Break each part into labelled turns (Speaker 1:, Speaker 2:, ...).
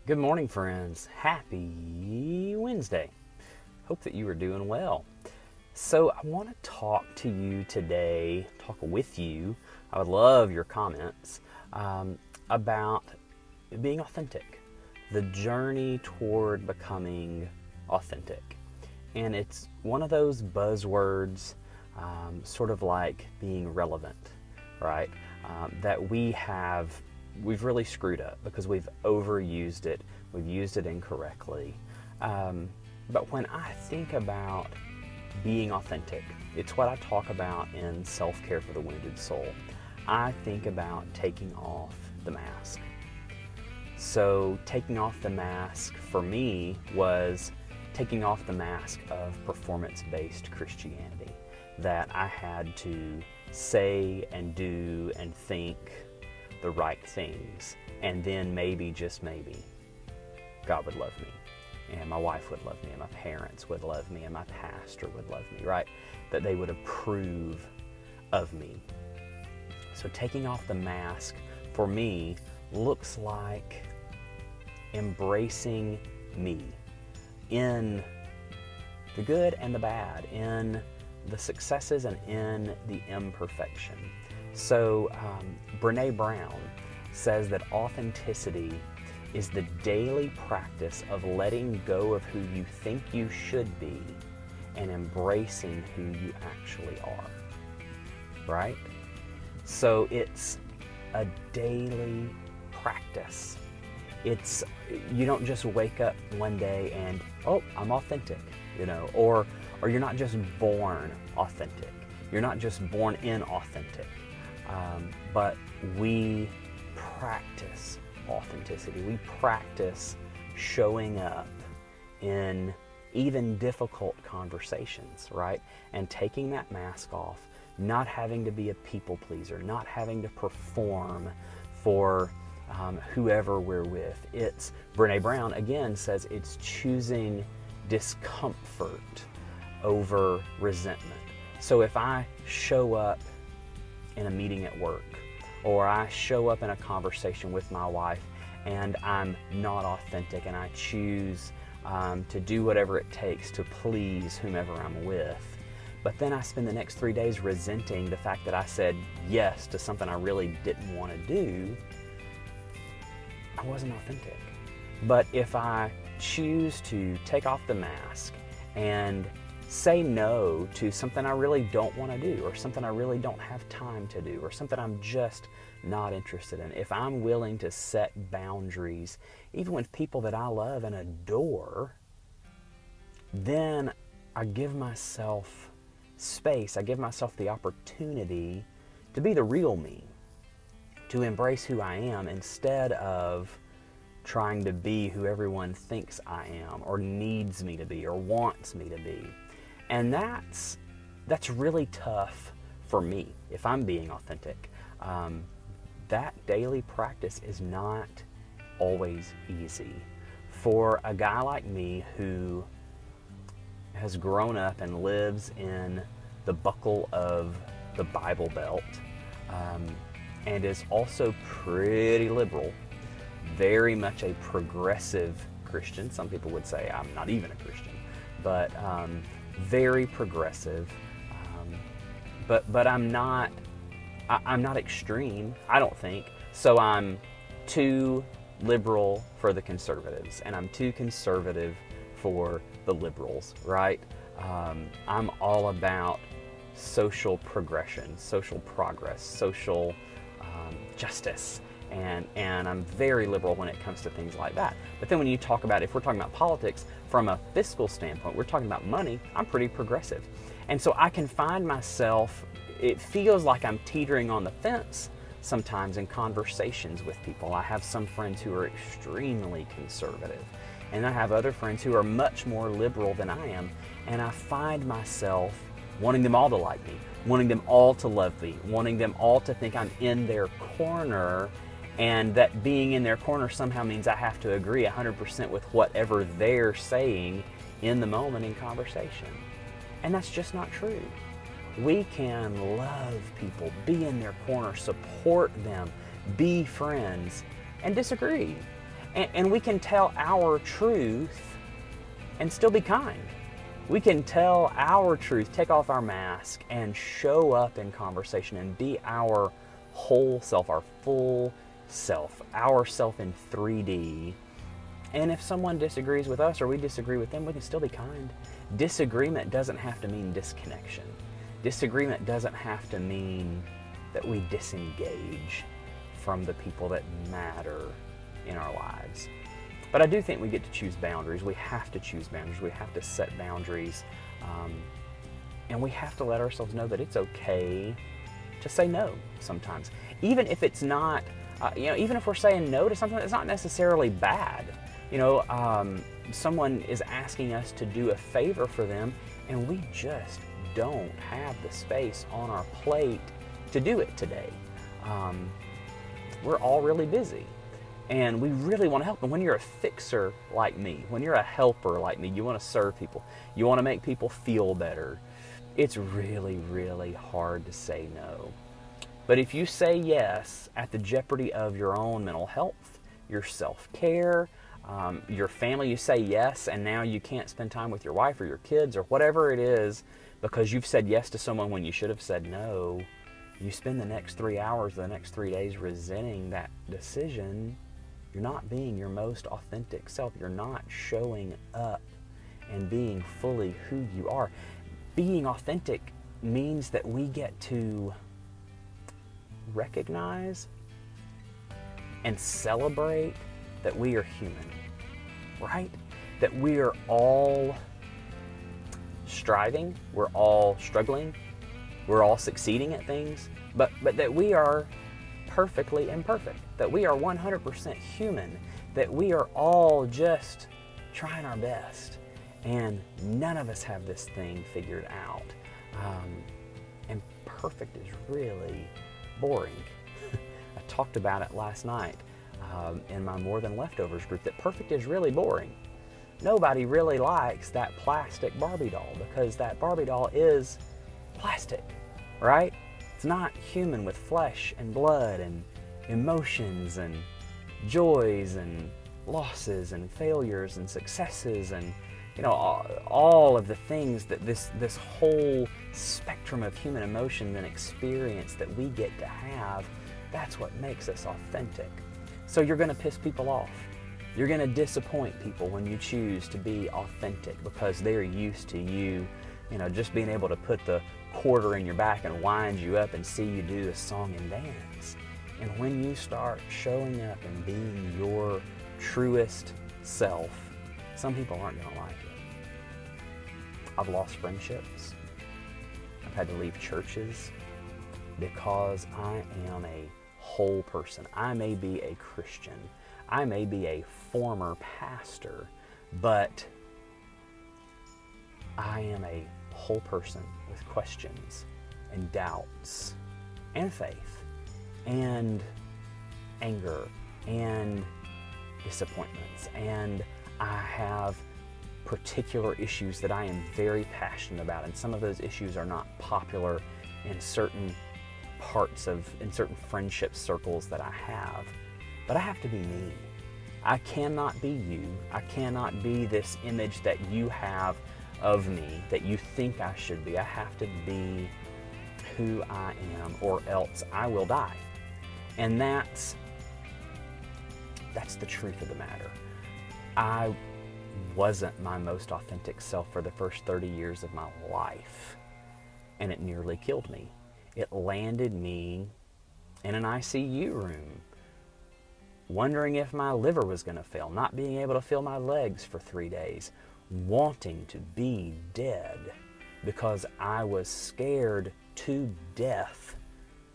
Speaker 1: Good morning, friends. Happy Wednesday. Hope that you are doing well. So, I want to talk to you today, talk with you. I would love your comments about being authentic, the journey toward becoming authentic. And it's one of those buzzwords, sort of like being relevant, right? That we've really screwed up because we've overused it. We've used it incorrectly. But when I think about being authentic, it's what I talk about in Self-Care for the Wounded Soul. I think about taking off the mask. So taking off the mask for me was taking off the mask of performance-based Christianity, that I had to say and do and think the right things, and then maybe, just maybe, God would love me, and my wife would love me, and my parents would love me, and my pastor would love me, right? That they would approve of me. So taking off the mask for me looks like embracing me in the good and the bad, in the successes and in the imperfection. So Brene Brown says that authenticity is the daily practice of letting go of who you think you should be and embracing who you actually are, right? So it's a daily practice. You don't just wake up one day and, oh, I'm authentic, or you're not just born authentic. You're not just born inauthentic. But we practice authenticity. We practice showing up in even difficult conversations, right? And taking that mask off, not having to be a people pleaser, not having to perform for whoever we're with. Brene Brown again says it's choosing discomfort over resentment. So if I show up in a meeting at work, or I show up in a conversation with my wife and I'm not authentic and I choose to do whatever it takes to please whomever I'm with, but then I spend the next 3 days resenting the fact that I said yes to something I really didn't want to do, I wasn't authentic. But if I choose to take off the mask and say no to something I really don't want to do, or something I really don't have time to do, or something I'm just not interested in, if I'm willing to set boundaries, even with people that I love and adore, then I give myself space, I give myself the opportunity to be the real me, to embrace who I am instead of trying to be who everyone thinks I am, or needs me to be, or wants me to be. And that's really tough for me, if I'm being authentic. That daily practice is not always easy. For a guy like me who has grown up and lives in the buckle of the Bible Belt, and is also pretty liberal, very much a progressive Christian. Some people would say I'm not even a Christian, but very progressive, but I'm not extreme, I don't think. So I'm too liberal for the conservatives, and I'm too conservative for the liberals, right? I'm all about social progression, social progress, social justice, and I'm very liberal when it comes to things like that. But then when you talk about, if we're talking about politics from a fiscal standpoint, we're talking about money, I'm pretty progressive. And so I can find myself, it feels like I'm teetering on the fence sometimes in conversations with people. I have some friends who are extremely conservative, and I have other friends who are much more liberal than I am, and I find myself wanting them all to like me, wanting them all to love me, wanting them all to think I'm in their corner, and that being in their corner somehow means I have to agree 100% with whatever they're saying in the moment in conversation. And that's just not true. We can love people, be in their corner, support them, be friends, and disagree. And we can tell our truth and still be kind. We can tell our truth, take off our mask, and show up in conversation and be our whole self, our full self, our self in 3D. And if someone disagrees with us or we disagree with them, we can still be kind. Disagreement doesn't have to mean disconnection. Disagreement doesn't have to mean that we disengage from the people that matter in our lives. But I do think we get to choose boundaries. We have to choose boundaries. We have to set boundaries. And we have to let ourselves know that it's okay to say no sometimes. Even if it's not, even if we're saying no to something that's not necessarily bad. Someone is asking us to do a favor for them, and we just don't have the space on our plate to do it today. We're all really busy, and we really want to help. And when you're a fixer like me, when you're a helper like me, you want to serve people, you want to make people feel better, it's really, really hard to say no. But if you say yes at the jeopardy of your own mental health, your self-care, your family, you say yes, and now you can't spend time with your wife or your kids or whatever it is because you've said yes to someone when you should have said no, you spend the next 3 hours, the next 3 days resenting that decision. You're not being your most authentic self. You're not showing up and being fully who you are. Being authentic means that we get to recognize and celebrate that we are human, right? That we are all striving, we're all struggling, we're all succeeding at things, but that we are perfectly imperfect, that we are 100% human, that we are all just trying our best, and none of us have this thing figured out. And perfect is really boring. I talked about it last night in my More Than Leftovers group, that perfect is really boring. Nobody really likes that plastic Barbie doll because that Barbie doll is plastic, right? It's not human with flesh and blood and emotions and joys and losses and failures and successes and all of the things that this whole spectrum of human emotion and experience that we get to have. That's what makes us authentic. So you're going to piss people off. You're going to disappoint people when you choose to be authentic because they're used to you, just being able to put the quarter in your back and wind you up and see you do a song and dance. And when you start showing up and being your truest self, some people aren't going to like it. I've lost friendships. I've had to leave churches because I am a whole person. I may be a Christian. I may be a former pastor, but I am a whole person with questions and doubts and faith and anger and disappointments. And I have particular issues that I am very passionate about, and some of those issues are not popular in certain in certain friendship circles that I have. But I have to be me. I cannot be you. I cannot be this image that you have of me, that you think I should be. I have to be who I am, or else I will die. And that's the truth of the matter. I wasn't my most authentic self for the first 30 years of my life, and it nearly killed me. It landed me in an ICU room, wondering if my liver was going to fail, not being able to feel my legs for 3 days, wanting to be dead because I was scared to death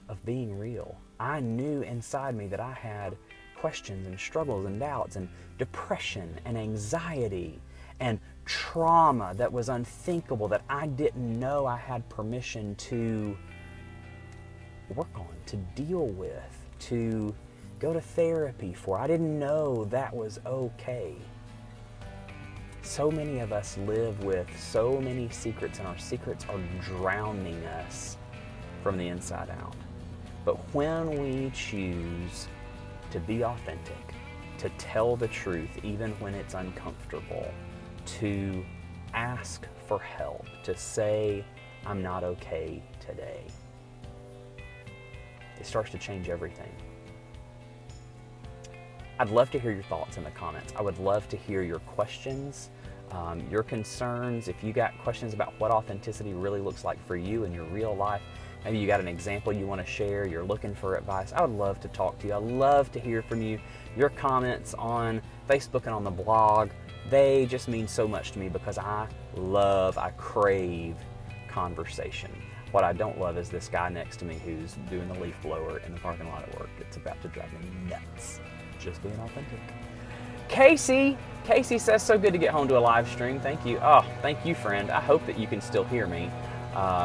Speaker 1: of being real. I knew inside me that I had questions and struggles and doubts and depression and anxiety and trauma that was unthinkable, that I didn't know I had permission to work on, to deal with, to go to therapy for. I didn't know that was okay. So many of us live with so many secrets, and our secrets are drowning us from the inside out. But when we choose to be authentic, to tell the truth even when it's uncomfortable, to ask for help, to say, I'm not okay today. It starts to change everything. I'd love to hear your thoughts in the comments. I would love to hear your questions, your concerns. If you got questions about what authenticity really looks like for you in your real life, maybe you got an example you want to share, you're looking for advice, I would love to talk to you. I love to hear from you. Your comments on Facebook and on the blog, they just mean so much to me because I crave conversation. What I don't love is this guy next to me who's doing the leaf blower in the parking lot at work. It's about to drive me nuts. Just being authentic. Casey says, so good to get home to a live stream. Thank you. Oh, thank you, friend. I hope that you can still hear me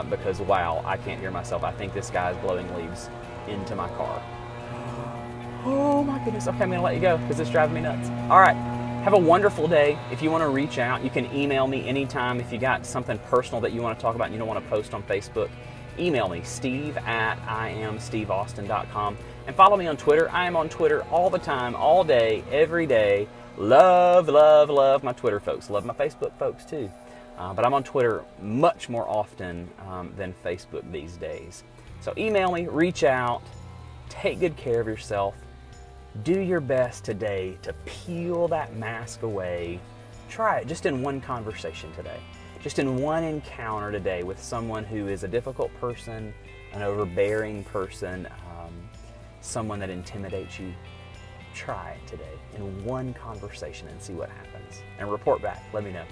Speaker 1: because, wow, I can't hear myself. I think this guy is blowing leaves into my car. Oh, my goodness. Okay, I'm going to let you go because it's driving me nuts. All right. Have a wonderful day. If you want to reach out, you can email me anytime. If you got something personal that you want to talk about and you don't want to post on Facebook, email me, steve@iamsteveaustin.com. And follow me on Twitter. I am on Twitter all the time, all day, every day. Love, love, love my Twitter folks. Love my Facebook folks too. But I'm on Twitter much more often than Facebook these days. So email me, reach out, take good care of yourself. Do your best today to peel that mask away. Try it just in one conversation today. Just in one encounter today with someone who is a difficult person, an overbearing person, someone that intimidates you. Try it today in one conversation and see what happens. And report back. Let me know.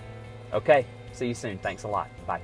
Speaker 1: Okay, see you soon. Thanks a lot. Bye.